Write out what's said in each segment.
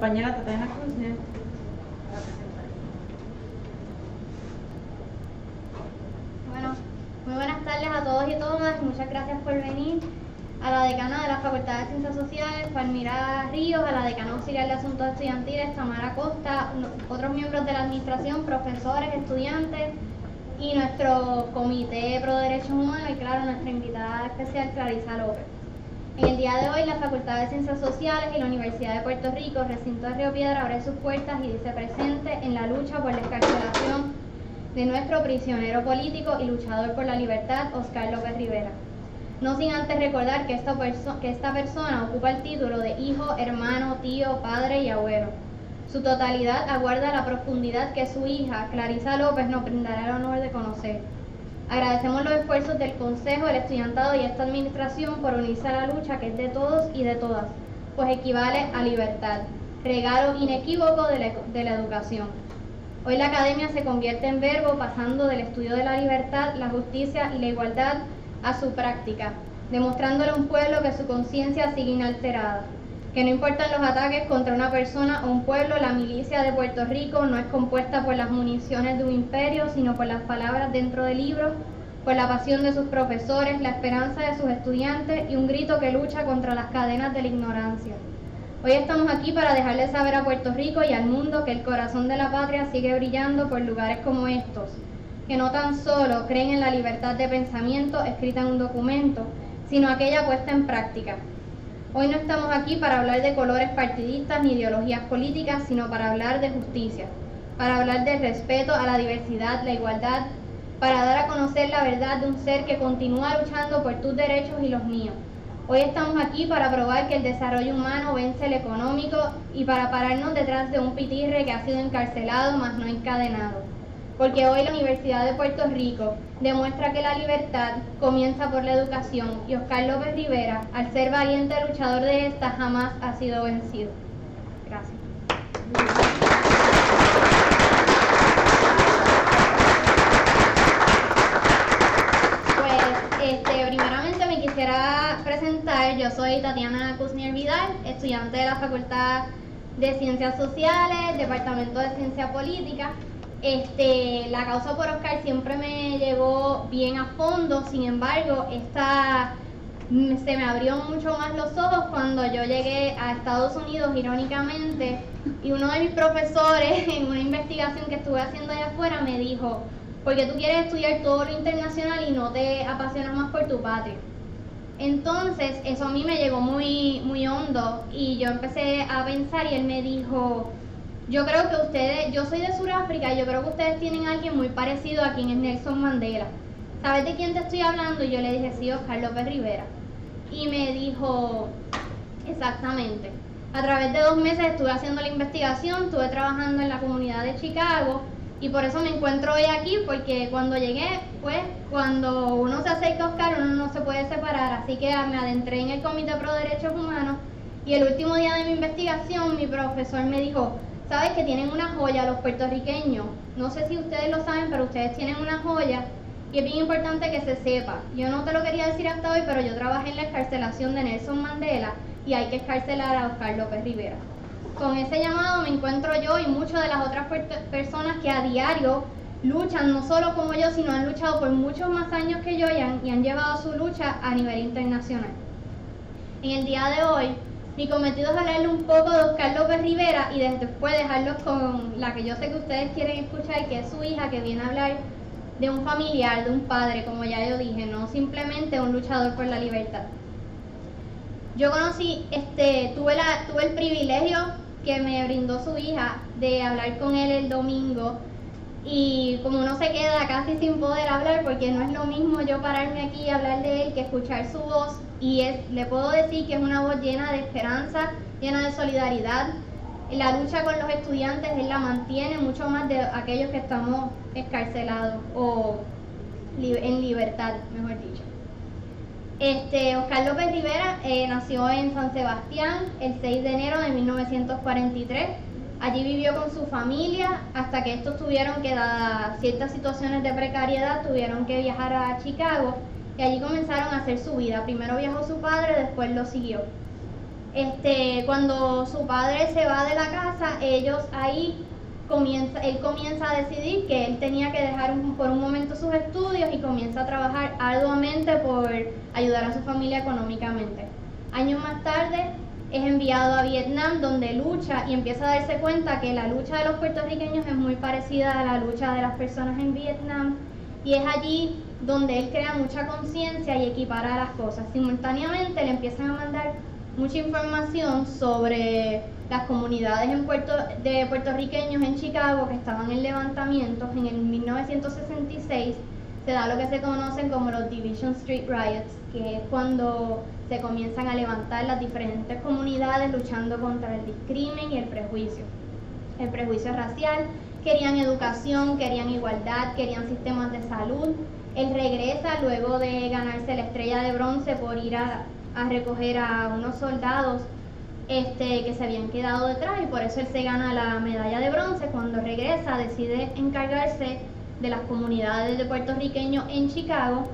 compañera Tatiana Kuzner. Bueno, muy buenas tardes a todos y todas. Muchas gracias por venir. A la decana de la Facultad de Ciencias Sociales, Palmira Ríos, a la decana auxiliar de Asuntos Estudiantiles, Tamara Costa, otros miembros de la administración, profesores, estudiantes y nuestro Comité Pro Derechos Humanos y, claro, nuestra invitada especial, Clarisa López. En el día de hoy, la Facultad de Ciencias Sociales y la Universidad de Puerto Rico, recinto de Río Piedra, abre sus puertas y dice presente en la lucha por la excarcelación de nuestro prisionero político y luchador por la libertad, Oscar López Rivera. No sin antes recordar que esta persona ocupa el título de hijo, hermano, tío, padre y abuelo. Su totalidad aguarda la profundidad que su hija, Clarisa López, nos brindará el honor de conocer. Agradecemos los esfuerzos del Consejo, el estudiantado y esta administración por unirse a la lucha que es de todos y de todas, pues equivale a libertad, regalo inequívoco de la educación. Hoy la academia se convierte en verbo, pasando del estudio de la libertad, la justicia y la igualdad a su práctica, demostrándole a un pueblo que su conciencia sigue inalterada, que no importan los ataques contra una persona o un pueblo, la milicia de Puerto Rico no es compuesta por las municiones de un imperio, sino por las palabras dentro del libro, por la pasión de sus profesores, la esperanza de sus estudiantes y un grito que lucha contra las cadenas de la ignorancia. Hoy estamos aquí para dejarles saber a Puerto Rico y al mundo que el corazón de la patria sigue brillando por lugares como estos, que no tan solo creen en la libertad de pensamiento escrita en un documento, sino aquella puesta en práctica. Hoy no estamos aquí para hablar de colores partidistas ni ideologías políticas, sino para hablar de justicia, para hablar del respeto a la diversidad, la igualdad, para dar a conocer la verdad de un ser que continúa luchando por tus derechos y los míos. Hoy estamos aquí para probar que el desarrollo humano vence el económico y para pararnos detrás de un pitirre que ha sido encarcelado, mas no encadenado. Porque hoy la Universidad de Puerto Rico demuestra que la libertad comienza por la educación y Oscar López Rivera, al ser valiente luchador de esta, jamás ha sido vencido. Gracias. Pues, primeramente me quisiera presentar. Yo soy Tatiana Kuzner Vidal, estudiante de la Facultad de Ciencias Sociales, Departamento de Ciencia Política. La causa por Oscar siempre me llevó bien a fondo, sin embargo, se me abrió mucho más los ojos cuando yo llegué a Estados Unidos, irónicamente, y uno de mis profesores en una investigación que estuve haciendo allá afuera me dijo: ¿por qué tú quieres estudiar todo lo internacional y no te apasionas más por tu patria? Entonces, eso a mí me llegó muy, muy hondo y yo empecé a pensar y él me dijo: yo creo que yo soy de Sudáfrica y yo creo que ustedes tienen a alguien muy parecido a quien es Nelson Mandela. ¿Sabes de quién te estoy hablando? Y yo le dije: sí, Oscar López Rivera. Y me dijo: exactamente. A través de 2 meses estuve haciendo la investigación, estuve trabajando en la comunidad de Chicago y por eso me encuentro hoy aquí, porque cuando llegué, pues, cuando uno se acerca a Oscar, uno no se puede separar. Así que me adentré en el Comité Pro Derechos Humanos y el último día de mi investigación, mi profesor me dijo: ¿sabes que tienen una joya los puertorriqueños? No sé si ustedes lo saben, pero ustedes tienen una joya y es bien importante que se sepa. Yo no te lo quería decir hasta hoy, pero yo trabajé en la excarcelación de Nelson Mandela y hay que excarcelar a Oscar López Rivera. Con ese llamado me encuentro yo y muchas de las otras personas que a diario luchan, no solo como yo, sino han luchado por muchos más años que yo y han llevado su lucha a nivel internacional. En el día de hoy, mi cometido es hablarle un poco de Oscar López Rivera y después dejarlos con la que yo sé que ustedes quieren escuchar, que es su hija, que viene a hablar de un familiar, de un padre, como ya yo dije, no simplemente un luchador por la libertad. Yo conocí, tuve el privilegio que me brindó su hija de hablar con él el domingo y como uno se queda casi sin poder hablar, porque no es lo mismo yo pararme aquí y hablar de él que escuchar su voz, y le puedo decir que es una voz llena de esperanza, llena de solidaridad. La lucha con los estudiantes él la mantiene mucho más de aquellos que estamos excarcelados o en libertad, mejor dicho. Oscar López Rivera nació en San Sebastián el 6 de enero de 1943. Allí vivió con su familia hasta que estos tuvieron que, dadas ciertas situaciones de precariedad, tuvieron que viajar a Chicago y allí comenzaron a hacer su vida. Primero viajó su padre, después lo siguió. Cuando su padre se va de la casa, él comienza a decidir que él tenía que dejar por un momento sus estudios y comienza a trabajar arduamente por ayudar a su familia económicamente. Años más tarde es enviado a Vietnam, donde lucha y empieza a darse cuenta que la lucha de los puertorriqueños es muy parecida a la lucha de las personas en Vietnam, y es allí donde él crea mucha conciencia y equipara las cosas. Simultáneamente le empiezan a mandar mucha información sobre las comunidades de puertorriqueños en Chicago que estaban en levantamientos. En el 1966 se da lo que se conocen como los Division Street Riots, que es cuando se comienzan a levantar las diferentes comunidades luchando contra el discrimen y el prejuicio racial. Querían educación, querían igualdad, querían sistemas de salud. Él regresa luego de ganarse la estrella de bronce por ir a recoger a unos soldados que se habían quedado detrás, y por eso él se gana la medalla de bronce. Cuando regresa decide encargarse de las comunidades de puertorriqueños en Chicago,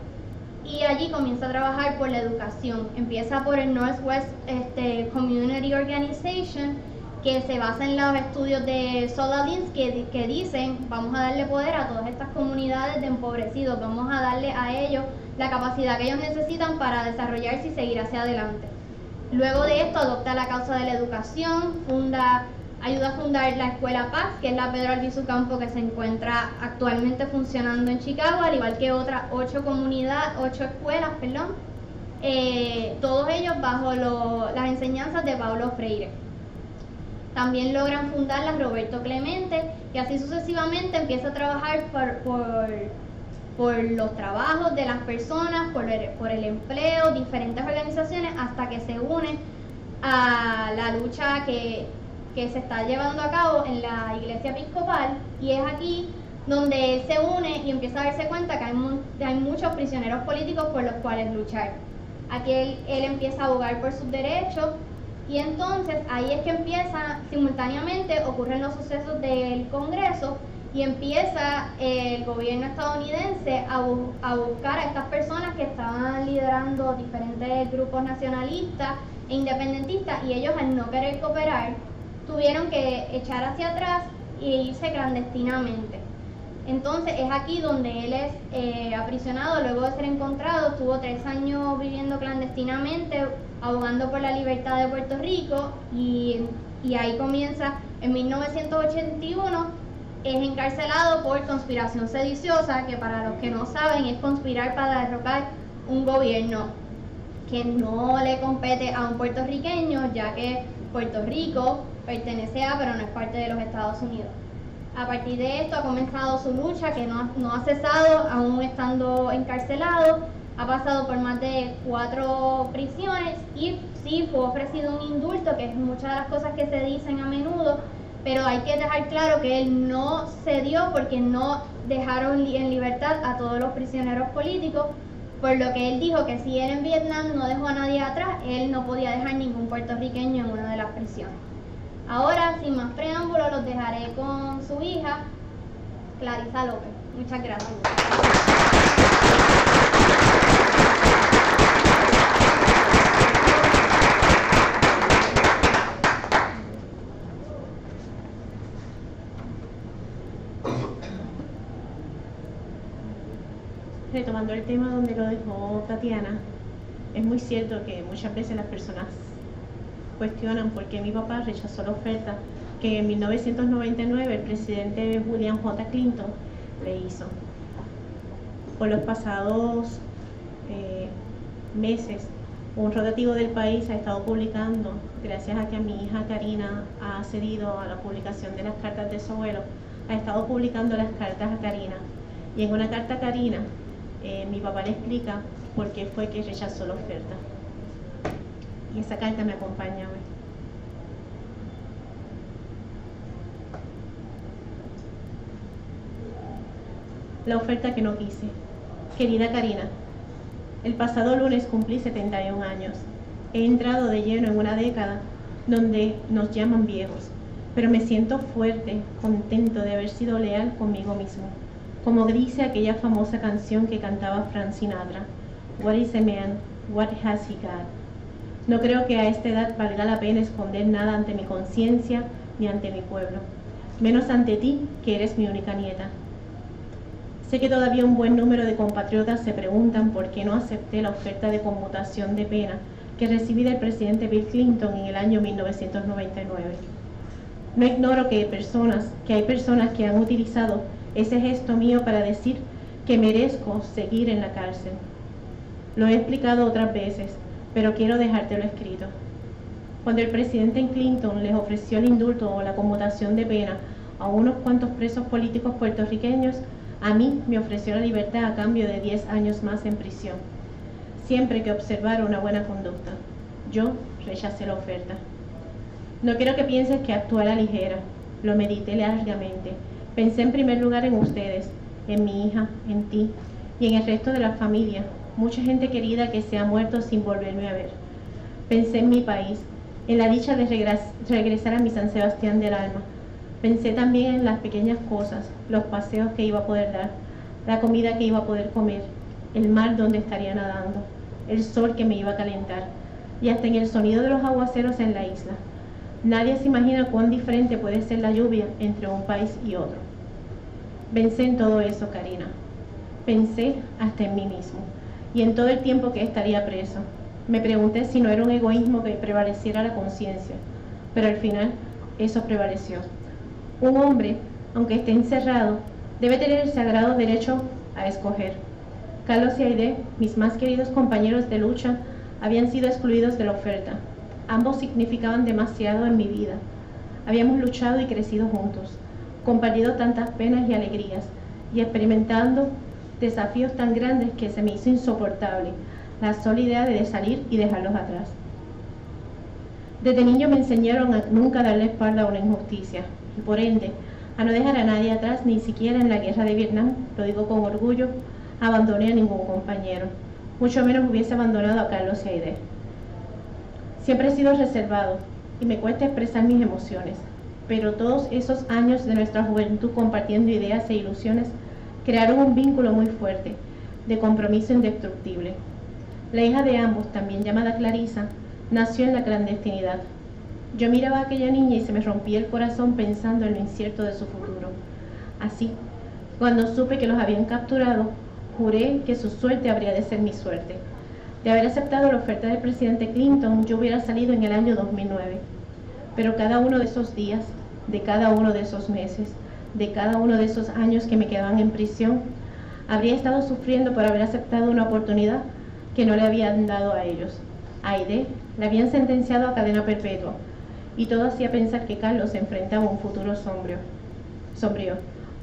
y allí comienza a trabajar por la educación. Empieza por el Northwest Community Organization, que se basa en los estudios de Solalins que dicen: vamos a darle poder a todas estas comunidades de empobrecidos, vamos a darle a ellos la capacidad que ellos necesitan para desarrollarse y seguir hacia adelante. Luego de esto adopta la causa de la educación, ayuda a fundar la Escuela Paz, que es la Pedro Albizu Campo, que se encuentra actualmente funcionando en Chicago, al igual que otras 8 escuelas, todos ellos bajo las enseñanzas de Paulo Freire. También logran fundar la Roberto Clemente, y así sucesivamente empieza a trabajar por los trabajos de las personas, por el empleo, diferentes organizaciones, hasta que se une a la lucha que se está llevando a cabo en la Iglesia Episcopal, y es aquí donde él se une y empieza a darse cuenta que hay muchos prisioneros políticos por los cuales luchar. Aquí él empieza a abogar por sus derechos, y entonces ahí es que simultáneamente ocurren los sucesos del Congreso, y empieza el gobierno estadounidense a buscar a estas personas que estaban liderando diferentes grupos nacionalistas e independentistas, y ellos, al no querer cooperar, tuvieron que echar hacia atrás e irse clandestinamente. Entonces es aquí donde él es aprisionado luego de ser encontrado. Estuvo 3 años viviendo clandestinamente, abogando por la libertad de Puerto Rico, y ahí comienza. En 1981 es encarcelado por conspiración sediciosa, que para los que no saben es conspirar para derrocar un gobierno que no le compete a un puertorriqueño, ya que Puerto Rico pertenece pero no es parte de los Estados Unidos. A partir de esto ha comenzado su lucha, que no ha cesado aún estando encarcelado. Ha pasado por más de 4 prisiones, y sí fue ofrecido un indulto, que es muchas de las cosas que se dicen a menudo, pero hay que dejar claro que él no cedió, porque no dejaron en libertad a todos los prisioneros políticos, por lo que él dijo que si él en Vietnam no dejó a nadie atrás, él no podía dejar ningún puertorriqueño en una de las prisiones. Ahora, sin más preámbulos, los dejaré con su hija, Clarisa López. Muchas gracias. Retomando el tema donde lo dejó Tatiana, es muy cierto que muchas veces las personas cuestionan por qué mi papá rechazó la oferta que en 1999 el presidente William J. Clinton le hizo. Por los pasados meses, un rotativo del país ha estado publicando, gracias a que mi hija Karina ha accedido a la publicación de las cartas de su abuelo, ha estado publicando las cartas a Karina. Y en una carta a Karina, mi papá le explica por qué fue que rechazó la oferta. Y esa carta me acompaña hoy. La oferta que no quise. Querida Karina, el pasado lunes cumplí 71 años. He entrado de lleno en una década donde nos llaman viejos, pero me siento fuerte, contento de haber sido leal conmigo mismo. Como dice aquella famosa canción que cantaba Frank Sinatra, What is a man? What has he got? No creo que a esta edad valga la pena esconder nada ante mi conciencia ni ante mi pueblo, menos ante ti, que eres mi única nieta. Sé que todavía un buen número de compatriotas se preguntan por qué no acepté la oferta de conmutación de pena que recibí del presidente Bill Clinton en el año 1999. No ignoro que hay personas que han utilizado ese gesto mío para decir que merezco seguir en la cárcel. Lo he explicado otras veces, pero quiero dejártelo escrito. Cuando el presidente Clinton les ofreció el indulto o la conmutación de pena a unos cuantos presos políticos puertorriqueños, a mí me ofreció la libertad a cambio de 10 años más en prisión, siempre que observara una buena conducta. Yo rechacé la oferta. No quiero que pienses que actué a la ligera. Lo medité largamente. Pensé en primer lugar en ustedes, en mi hija, en ti y en el resto de la familia, mucha gente querida que se ha muerto sin volverme a ver. Pensé en mi país, en la dicha de regresar a mi San Sebastián del alma. Pensé también en las pequeñas cosas, los paseos que iba a poder dar, la comida que iba a poder comer, el mar donde estaría nadando, el sol que me iba a calentar y hasta en el sonido de los aguaceros en la isla. Nadie se imagina cuán diferente puede ser la lluvia entre un país y otro. Pensé en todo eso, Karina. Pensé hasta en mí mismo y en todo el tiempo que estaría preso. Me pregunté si no era un egoísmo que prevaleciera la conciencia, pero al final eso prevaleció. Un hombre, aunque esté encerrado, debe tener el sagrado derecho a escoger. Carlos y Aide, mis más queridos compañeros de lucha, habían sido excluidos de la oferta. Ambos significaban demasiado en mi vida. Habíamos luchado y crecido juntos, compartido tantas penas y alegrías, y experimentando desafíos tan grandes que se me hizo insoportable la sola idea de salir y dejarlos atrás. Desde niño me enseñaron a nunca darle espalda a una injusticia, y por ende, a no dejar a nadie atrás, ni siquiera en la guerra de Vietnam, lo digo con orgullo, abandoné a ningún compañero, mucho menos hubiese abandonado a Carlos y Aide. Siempre he sido reservado y me cuesta expresar mis emociones, pero todos esos años de nuestra juventud compartiendo ideas e ilusiones crearon un vínculo muy fuerte, de compromiso indestructible. La hija de ambos, también llamada Clarisa, nació en la clandestinidad. Yo miraba a aquella niña y se me rompía el corazón pensando en lo incierto de su futuro. Así, cuando supe que los habían capturado, juré que su suerte habría de ser mi suerte. De haber aceptado la oferta del presidente Clinton, yo hubiera salido en el año 2009. Pero cada uno de esos días, de cada uno de esos meses, de cada uno de esos años que me quedaban en prisión, habría estado sufriendo por haber aceptado una oportunidad que no le habían dado a ellos. A Aide la habían sentenciado a cadena perpetua, y todo hacía pensar que Carlos se enfrentaba a un futuro sombrío,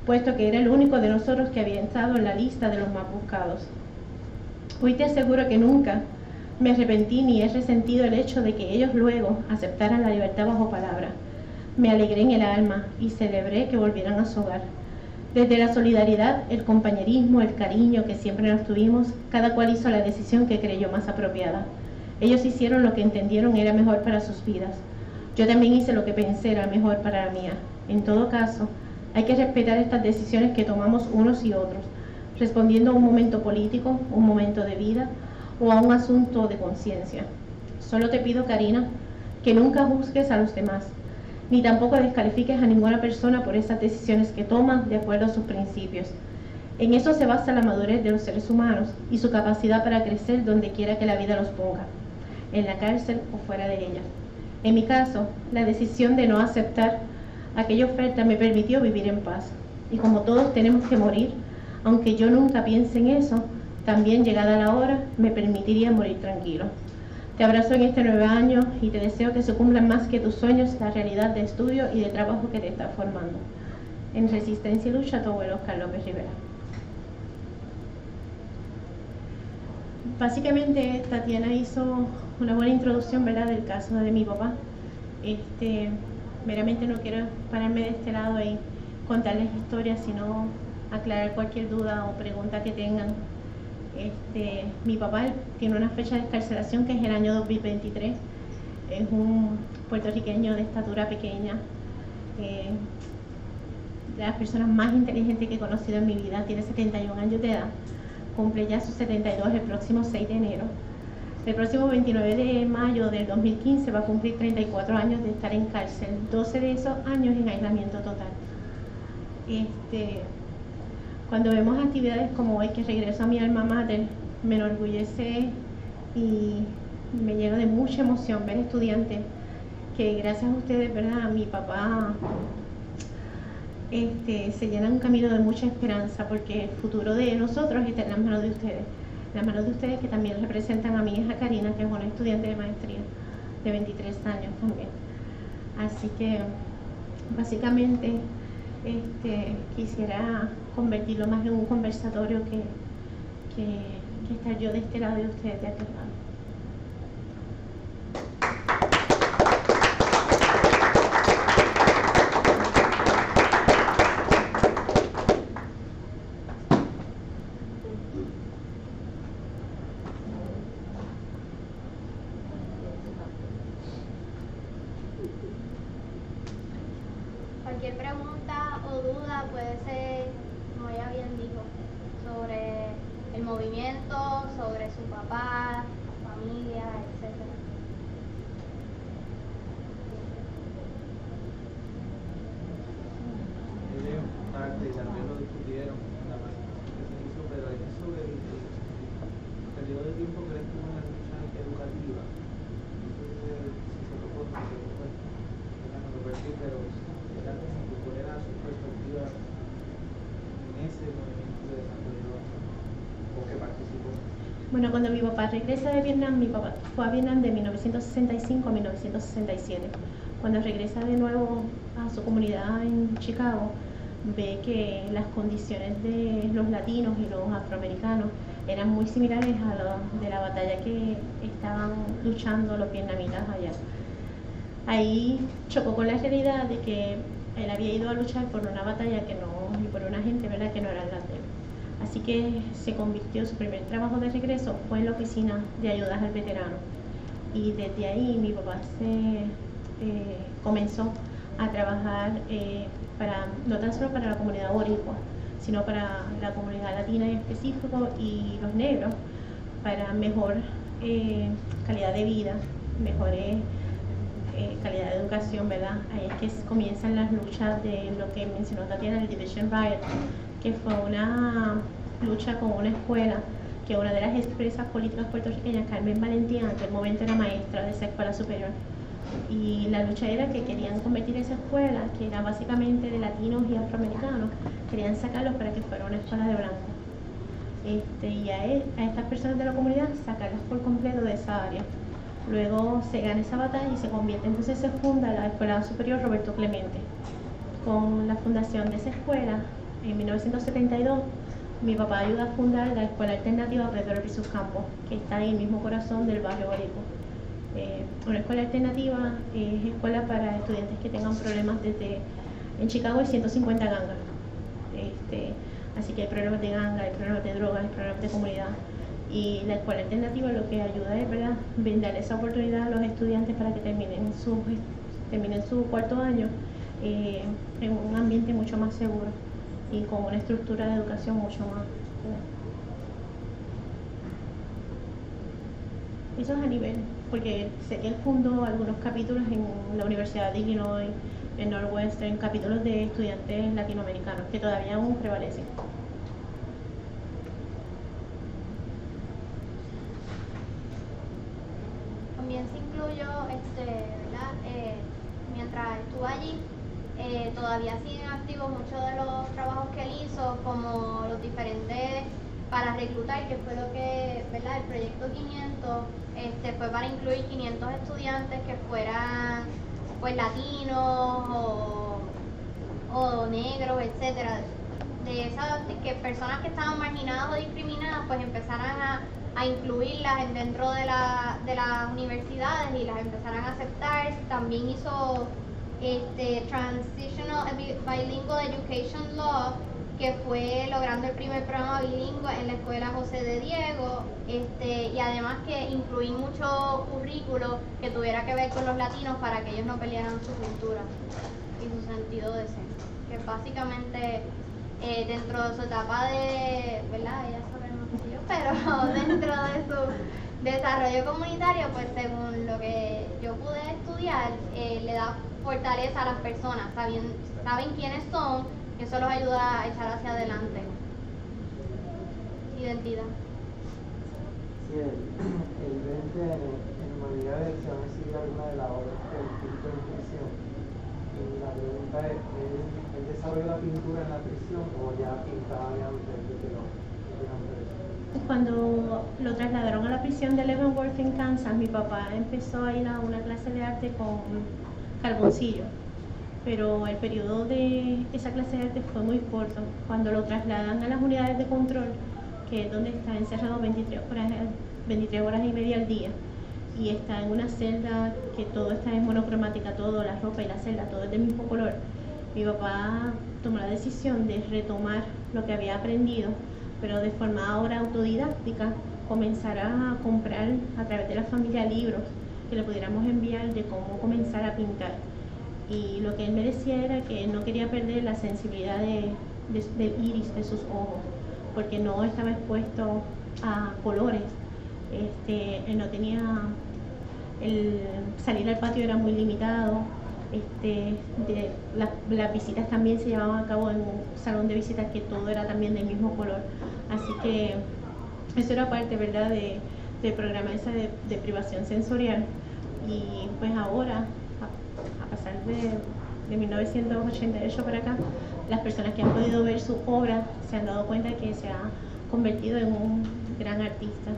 puesto que era el único de nosotros que había estado en la lista de los más buscados. Hoy te aseguro que nunca me arrepentí ni he resentido el hecho de que ellos luego aceptaran la libertad bajo palabra. Me alegré en el alma y celebré que volvieran a su hogar. Desde la solidaridad, el compañerismo, el cariño que siempre nos tuvimos, cada cual hizo la decisión que creyó más apropiada. Ellos hicieron lo que entendieron era mejor para sus vidas. Yo también hice lo que pensé era mejor para la mía. En todo caso, hay que respetar estas decisiones que tomamos unos y otros, respondiendo a un momento político, un momento de vida o a un asunto de conciencia. Solo te pido, Karina, que nunca juzgues a los demás, ni tampoco descalifiques a ninguna persona por esas decisiones que toman de acuerdo a sus principios. En eso se basa la madurez de los seres humanos y su capacidad para crecer donde quiera que la vida los ponga, en la cárcel o fuera de ella. En mi caso, la decisión de no aceptar aquella oferta me permitió vivir en paz. Y como todos tenemos que morir, aunque yo nunca piense en eso, también llegada la hora me permitiría morir tranquilo. Te abrazo en este nuevo año y te deseo que se cumplan más que tus sueños la realidad de estudio y de trabajo que te está formando. En Resistencia y Lucha, tu abuelo Oscar López Rivera. Básicamente, Tatiana hizo una buena introducción, ¿verdad?, del caso de mi papá. Meramente no quiero pararme de este lado y contarles historias, sino aclarar cualquier duda o pregunta que tengan. Mi papá tiene una fecha de excarcelación que es el año 2023. Es un puertorriqueño de estatura pequeña, de las personas más inteligentes que he conocido en mi vida. Tiene 71 años de edad, cumple ya sus 72 el próximo 6 de enero. El próximo 29 de mayo del 2015 va a cumplir 34 años de estar en cárcel, 12 de esos años en aislamiento total. Cuando vemos actividades como hoy, que regreso a mi alma mater, me enorgullece y me lleno de mucha emoción ver estudiantes que gracias a ustedes, ¿verdad? Mi papá se llena un camino de mucha esperanza, porque el futuro de nosotros está en las manos de ustedes. En las manos de ustedes, que también representan a mi hija Karina, que es una estudiante de maestría de 23 años también. Así que básicamente quisiera convertirlo más en un conversatorio que estar yo de este lado y ustedes de aquel lado. Cualquier pregunta o duda puede ser, como ella bien dijo, sobre el movimiento, sobre su papá, familia, etc. Parte, y también lo discutieron en la presentación que se hizo, pero en eso del periodo de tiempo que él estuvo en la lucha educativa, no sé si se lo puedo decir, no lo perdí, pero era como que cuál era su perspectiva en ese movimiento de desarrollo o que participó. Bueno, cuando mi papá regresa de Vietnam, mi papá fue a Vietnam de 1965 a 1967. Cuando regresa de nuevo a su comunidad en Chicago, ve que las condiciones de los latinos y los afroamericanos eran muy similares a las de la batalla que estaban luchando los vietnamitas allá. Ahí chocó con la realidad de que él había ido a luchar por una batalla que no, y por una gente, ¿verdad?, que no era la de él. Así que se convirtió, su primer trabajo de regreso fue en la oficina de ayudas al veterano. Y desde ahí mi papá comenzó a trabajar no tan solo para la comunidad boricua, sino para la comunidad latina en específico y los negros, para mejor calidad de vida, mejor calidad de educación, ¿verdad? Ahí es que comienzan las luchas de lo que mencionó Tatiana, el Division Riot, que fue una lucha con una escuela que una de las expresas políticas puertorriqueñas, Carmen Valentín, en aquel momento era maestra de esa escuela superior. Y la lucha era que querían convertir esa escuela, que era básicamente de latinos y afroamericanos, querían sacarlos para que fuera una escuela de blancos. Y a estas personas de la comunidad, sacarlas por completo de esa área. Luego se gana esa batalla y se convierte, entonces se funda la Escuela Superior Roberto Clemente. Con la fundación de esa escuela, en 1972, mi papá ayuda a fundar la Escuela Alternativa Pedro Rizos Campos, que está en el mismo corazón del barrio boricua. Una escuela alternativa es escuela para estudiantes que tengan problemas en Chicago hay 150 gangas. Así que hay problemas de ganga, hay problemas de drogas, hay problemas de comunidad. Y la escuela alternativa lo que ayuda es, ¿verdad?, brindar esa oportunidad a los estudiantes para que terminen su cuarto año en un ambiente mucho más seguro y con una estructura de educación mucho más. Eso es a nivel, porque sé que él fundó algunos capítulos en la Universidad de Illinois, en Northwestern, capítulos de estudiantes latinoamericanos que todavía aún prevalecen. También se incluyó, ¿verdad? Mientras estuvo allí, todavía siguen activos muchos de los trabajos que él hizo, como los diferentes para reclutar, que fue lo que, ¿verdad? El proyecto 500 fue para incluir 500 estudiantes que fueran pues latinos o negros, etcétera, de esas que personas que estaban marginadas o discriminadas, pues empezaran a incluirlas dentro de las universidades y las empezaran a aceptar. También hizo Transitional Bilingual Education Law, que fue logrando el primer programa bilingüe en la escuela José de Diego, y además que incluí mucho currículo que tuviera que ver con los latinos para que ellos no perdieran su cultura y su sentido de ser, que básicamente dentro de su etapa de, ¿verdad?, ella sabe más que yo, pero dentro Desarrollo comunitario, pues según lo que yo pude estudiar, le da fortaleza a las personas, saben quiénes son, eso los ayuda a echar hacia adelante. Identidad. Sí, el 20 en humanidades se van a seguir alguna de las obras del espíritu en prisión. Y la pregunta es, ¿él desarrolló la pintura en la prisión o ya pintaba de antes de que lo metieran preso? Cuando lo trasladaron a la prisión de Leavenworth en Kansas, mi papá empezó a ir a una clase de arte con carboncillo, pero el periodo de esa clase de arte fue muy corto. Cuando lo trasladan a las unidades de control, que es donde está encerrado 23 horas y media al día, y está en una celda que todo está en monocromática, todo, la ropa y la celda, todo es del mismo color, mi papá tomó la decisión de retomar lo que había aprendido, pero de forma ahora autodidáctica, comenzar a comprar a través de la familia libros que le pudiéramos enviar de cómo comenzar a pintar. Y lo que él me decía era que él no quería perder la sensibilidad del iris de sus ojos, porque no estaba expuesto a colores. Él no tenía, el salir al patio era muy limitado. Las visitas también se llevaban a cabo en un salón de visitas que todo era también del mismo color, así que eso era parte, ¿verdad?, del programa esa de privación sensorial. Y pues ahora, a pasar de 1988 para acá, las personas que han podido ver su obra se han dado cuenta que se ha convertido en un gran artista.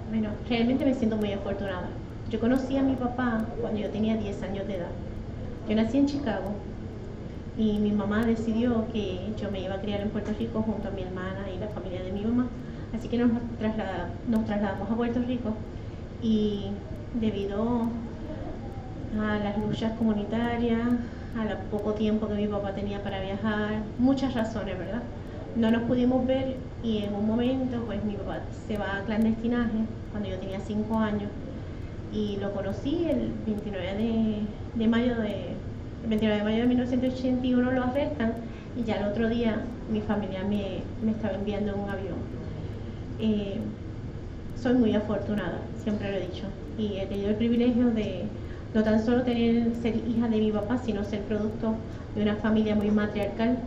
Bueno, realmente me siento muy afortunada. Yo conocí a mi papá cuando yo tenía 10 años de edad. Yo nací en Chicago y mi mamá decidió que yo me iba a criar en Puerto Rico junto a mi hermana y la familia de mi mamá. Así que nos trasladamos a Puerto Rico y debido a las luchas comunitarias, al poco tiempo que mi papá tenía para viajar, muchas razones, ¿verdad? No nos pudimos ver y en un momento pues mi papá se va a clandestinaje cuando yo tenía 5 años y lo conocí el 29 de mayo de 1981, lo arrestan y ya el otro día mi familia me estaba enviando en un avión. Soy muy afortunada, siempre lo he dicho, y he tenido el privilegio de no tan solo ser hija de mi papá, sino ser producto de una familia muy matriarcal,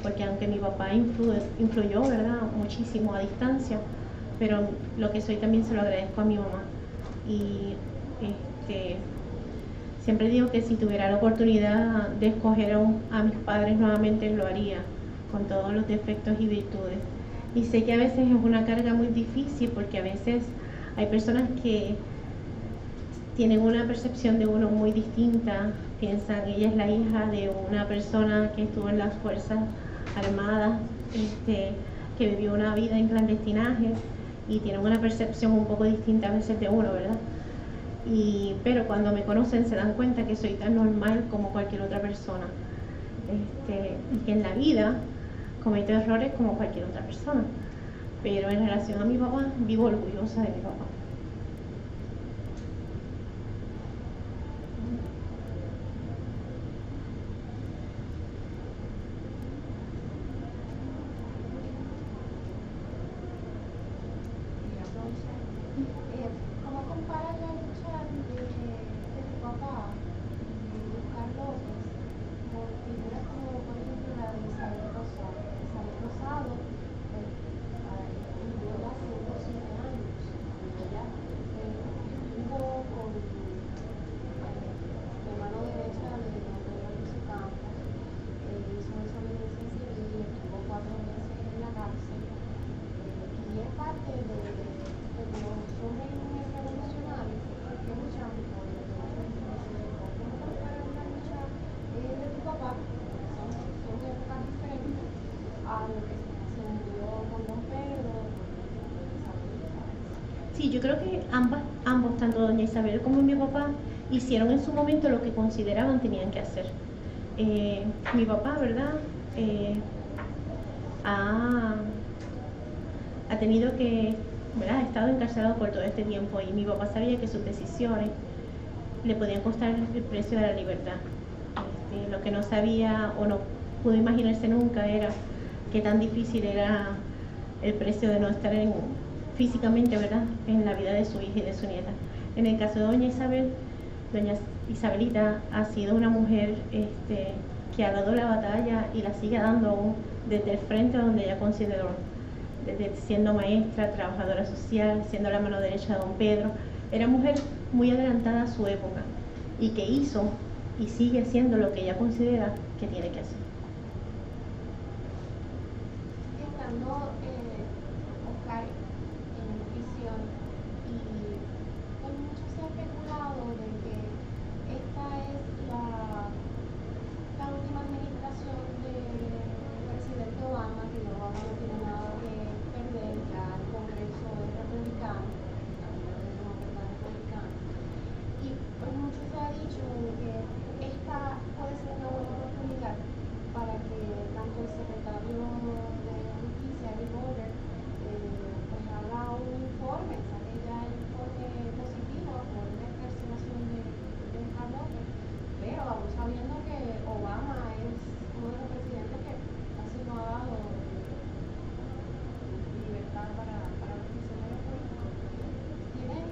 porque aunque mi papá influyó, ¿verdad?, muchísimo a distancia, pero lo que soy también se lo agradezco a mi mamá. Y siempre digo que si tuviera la oportunidad de escoger a mis padres nuevamente, lo haría, con todos los defectos y virtudes. Y sé que a veces es una carga muy difícil, porque a veces hay personas que tienen una percepción de uno muy distinta, piensan ella es la hija de una persona que estuvo en las Fuerzas Armadas, que vivió una vida en clandestinaje y tienen una percepción un poco distinta a veces de uno, ¿verdad? Pero cuando me conocen se dan cuenta que soy tan normal como cualquier otra persona, y que en la vida cometo errores como cualquier otra persona, pero en relación a mi papá, vivo orgullosa de mi papá. ¿Cómo comparas la lucha de tu papá, Oscar López, con figuras como, por ejemplo, la de Isabel Rosado? Isabel Rosado vivió hace 107 años. Ella estuvo con la mano derecha de Pedro Luis Campos, hizo desobediencia civil, estuvo 4 meses en la cárcel, y es parte de los hombres y mujeres revolucionarios que luchan por los derechos cívicos. ¿Cómo comparar la lucha de tu papá, son épocas diferentes, a lo que se vivió con Don Pedro, con Isabel? Sí, yo creo que ambos, tanto doña Isabel como mi papá, hicieron en su momento lo que consideraban tenían que hacer. Mi papá, ¿verdad? Ha tenido que, ¿verdad? Ha estado encarcelado por todo este tiempo y mi papá sabía que sus decisiones le podían costar el precio de la libertad. Lo que no sabía o no pudo imaginarse nunca era qué tan difícil era el precio de no estar físicamente, ¿verdad?, en la vida de su hija y de su nieta. En el caso de doña Isabel, doña Isabelita ha sido una mujer que ha dado la batalla y la sigue dando aún desde el frente donde ella consideró, desde siendo maestra, trabajadora social, siendo la mano derecha de don Pedro. Era mujer muy adelantada a su época y que hizo y sigue haciendo lo que ella considera que tiene que hacer. Estando Oscar en prisión, y pues mucho se ha especulado de que esta es la última administración del presidente Obama, que Obama no tiene nada que perder, ya el Congreso es republicano, y pues mucho se ha dicho que esta puede ser una buena oportunidad para que tanto el secretario de Justicia, Eric Holder, pues haga un informe, saque ya el informe positivo por la encarcelación de Oscar López, pero aún sabiendo que Obama es uno de los presidentes que casi no ha dado libertad para los prisioneros políticos. ¿Tienes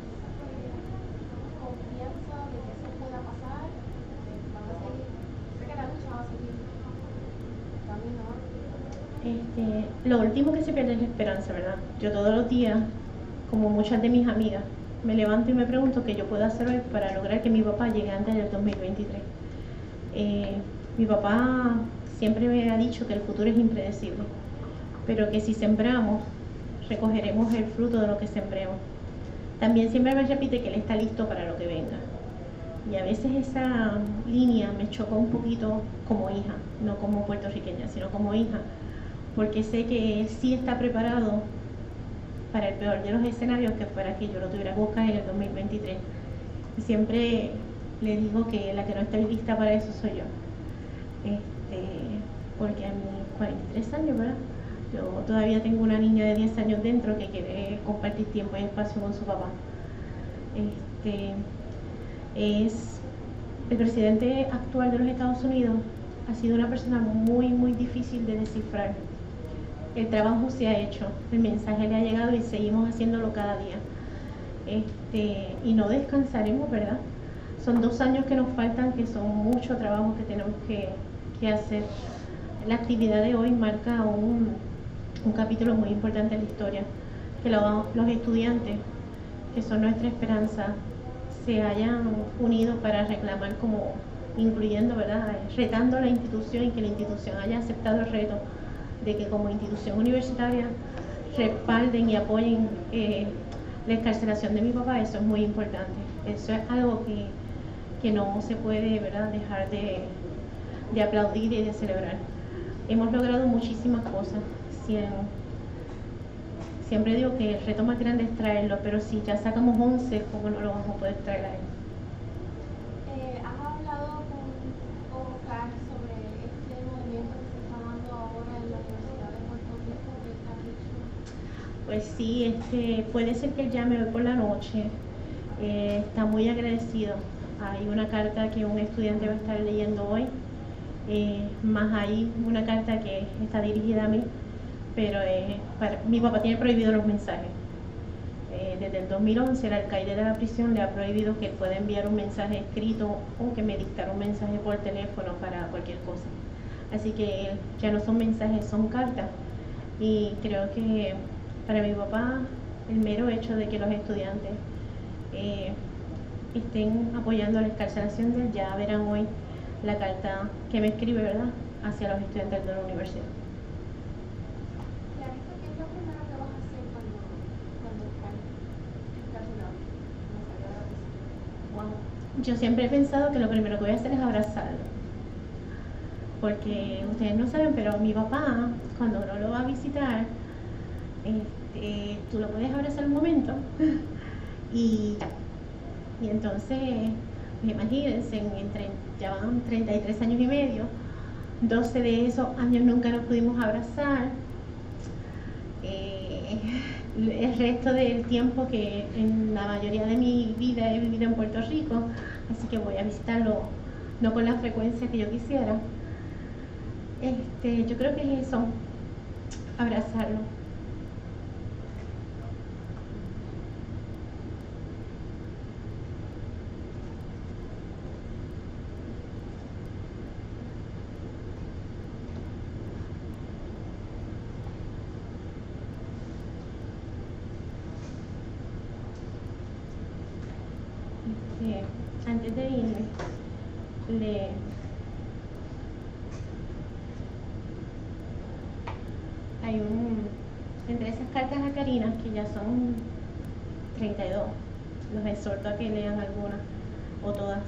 confianza de que eso pueda pasar? ¿Van a seguir? Sé que la lucha va a seguir camino. Lo último que se pierde es la esperanza, ¿verdad? Yo todos los días, como muchas de mis amigas, me levanto y me pregunto qué yo puedo hacer hoy para lograr que mi papá llegue antes del 2023. Mi papá siempre me ha dicho que el futuro es impredecible, pero que si sembramos, recogeremos el fruto de lo que sembremos. También siempre me repite que él está listo para lo que venga. Y a veces esa línea me choca un poquito como hija, no como puertorriqueña, sino como hija, porque sé que él sí está preparado para el peor de los escenarios, que fuera que yo lo tuviera que buscar en el 2023. Y siempre le digo que la que no está lista para eso soy yo. Porque a mis 43 años, ¿verdad?, yo todavía tengo una niña de 10 años dentro que quiere compartir tiempo y espacio con su papá. El presidente actual de los Estados Unidos ha sido una persona muy, muy difícil de descifrar. El trabajo se ha hecho, el mensaje le ha llegado y seguimos haciéndolo cada día. Y no descansaremos, ¿verdad? Son 2 años que nos faltan, que son mucho trabajo que tenemos que hacer. La actividad de hoy marca un capítulo muy importante en la historia, que los estudiantes, que son nuestra esperanza, se hayan unido para reclamar, como incluyendo, ¿verdad?, retando a la institución, y que la institución haya aceptado el reto de que como institución universitaria respalden y apoyen la excarcelación de mi papá. Eso es muy importante. Eso es algo que no se puede, ¿verdad?, dejar de aplaudir y de celebrar. Hemos logrado muchísimas cosas. Siempre digo que el reto más grande es traerlo, pero si ya sacamos 11, ¿cómo no lo vamos a poder traer a él? ¿Has hablado con Oscar sobre este movimiento que se está dando ahora en la la Universidad de Puerto Rico que está dicho? Pues sí, puede ser que él llame hoy por la noche. Está muy agradecido. Hay una carta que un estudiante va a estar leyendo hoy, más hay una carta que está dirigida a mí, pero mi papá tiene prohibido los mensajes. Desde el 2011 el alcaide de la prisión le ha prohibido que él pueda enviar un mensaje escrito o que me dictara un mensaje por teléfono para cualquier cosa. Así que ya no son mensajes, son cartas. Y creo que para mi papá el mero hecho de que los estudiantes estén apoyando la excarcelación de él, ya verán hoy la carta que me escribe, ¿verdad?, hacia los estudiantes de la universidad. Clarisa, ¿qué es lo primero que vas a hacer cuando estás encarcelado? Wow. Yo siempre he pensado que lo primero que voy a hacer es abrazarlo. Porque ustedes no saben, pero mi papá, cuando uno lo va a visitar, tú lo puedes abrazar un momento y entonces, pues imagínense, ya van 33 años y medio, 12 de esos años nunca nos pudimos abrazar. El resto del tiempo que en la mayoría de mi vida he vivido en Puerto Rico, así que voy a visitarlo no con la frecuencia que yo quisiera. Yo creo que es eso, abrazarlo. Antes de irme, hay entre esas cartas a Karina, que ya son 32, los exhorto a que lean algunas o todas.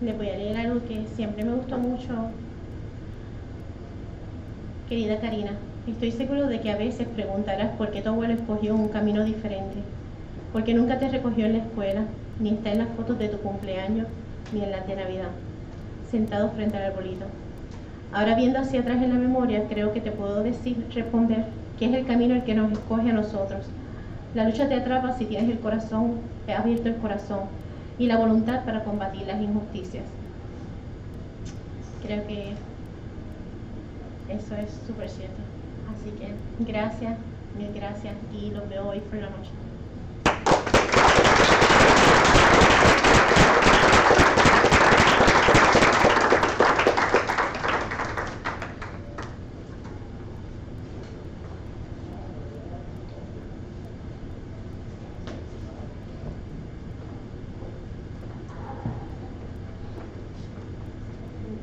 Le voy a leer algo que siempre me gustó mucho. Querida Karina, estoy seguro de que a veces preguntarás por qué tu abuelo escogió un camino diferente, porque nunca te recogió en la escuela, ni está en las fotos de tu cumpleaños, ni en las de Navidad, sentado frente al arbolito. Ahora, viendo hacia atrás en la memoria, creo que te puedo responder que es el camino el que nos escoge a nosotros. La lucha te atrapa si tienes abierto el corazón y la voluntad para combatir las injusticias. Creo que eso es súper cierto. Así que gracias, mil gracias, y los veo hoy por la noche.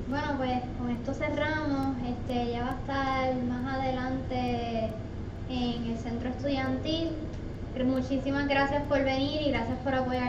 Bueno, pues con esto cerramos. Ya va a estar más adelante en el centro estudiantil. Muchísimas gracias por venir y gracias por apoyar.